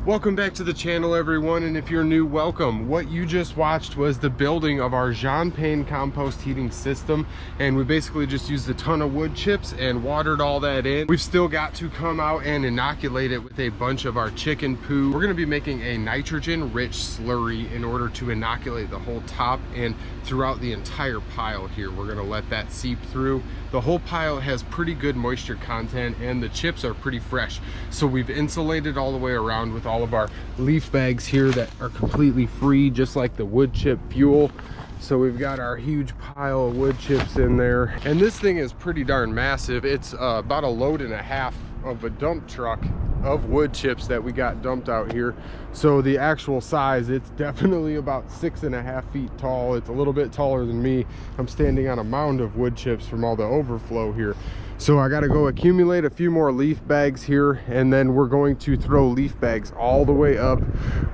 Welcome back to the channel, everyone, and if you're new, welcome. What you just watched was the building of our Jean-Pain compost heating system, and we basically just used a ton of wood chips and watered all that in. We've still got to come out and inoculate it with a bunch of our chicken poo. We're going to be making a nitrogen-rich slurry in order to inoculate the whole top and throughout the entire pile here. We're going to let that seep through. The whole pile has pretty good moisture content and the chips are pretty fresh. So we've insulated all the way around with all of our leaf bags here that are completely free, just like the wood chip fuel. So we've got our huge pile of wood chips in there. And this thing is pretty darn massive. It's about a load and a half of a dump truck of wood chips that we got dumped out here. So the actual size, it's definitely about 6.5 feet tall. It's a little bit taller than me. I'm standing on a mound of wood chips from all the overflow here. So I got to go accumulate a few more leaf bags here, and then we're going to throw leaf bags all the way up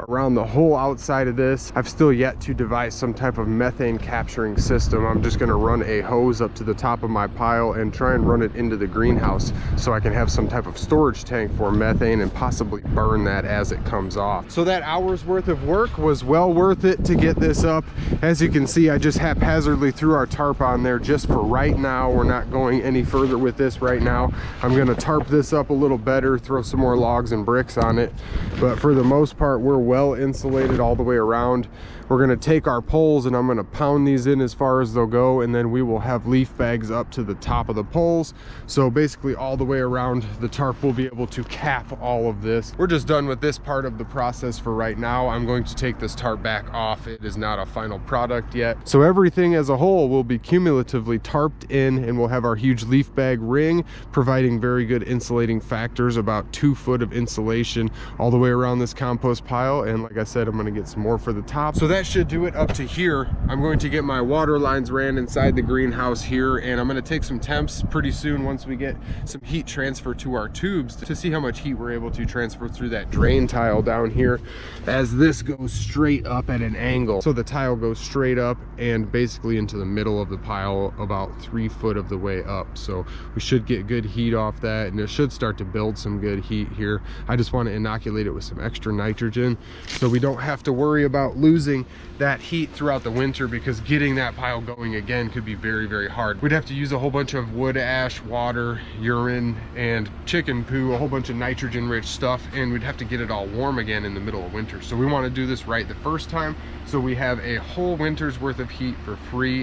around the whole outside of this. I've still yet to devise some type of methane capturing system. I'm just going to run a hose up to the top of my pile and try and run it into the greenhouse so I can have some type of storage tank for methane and possibly burn that as it comes off. So that hour's worth of work was well worth it to get this up. As you can see, I just haphazardly threw our tarp on there just for right now. We're not going any further with this right now. I'm going to tarp this up a little better, throw some more logs and bricks on it, but for the most part we're well insulated all the way around. We're going to take our poles and I'm going to pound these in as far as they'll go, and then we will have leaf bags up to the top of the poles. So basically all the way around the tarp will be able to cap all of this. We're just done with this part of the process for right now. I'm going to take this tarp back off. It is not a final product yet. So everything as a whole will be cumulatively tarped in, and we'll have our huge leaf bag ring providing very good insulating factors, about 2 foot of insulation all the way around this compost pile. And like I said, I'm going to get some more for the top. So that should do it up to here. I'm going to get my water lines ran inside the greenhouse here, and I'm going to take some temps pretty soon once we get some heat transfer to our tubes to see how much heat we're able to transfer through that drain tile down here, as this goes straight up at an angle. So the tile goes straight up and basically into the middle of the pile about 3 foot of the way up. So we should get good heat off that, and it should start to build some good heat here. I just want to inoculate it with some extra nitrogen so we don't have to worry about losing that heat throughout the winter, because getting that pile going again could be very hard. We'd have to use a whole bunch of wood ash, water, urine, and chicken poo, a whole bunch of nitrogen rich stuff, and we'd have to get it all warm again in the middle of winter. So we want to do this right the first time, so we have a whole winter's worth of heat for free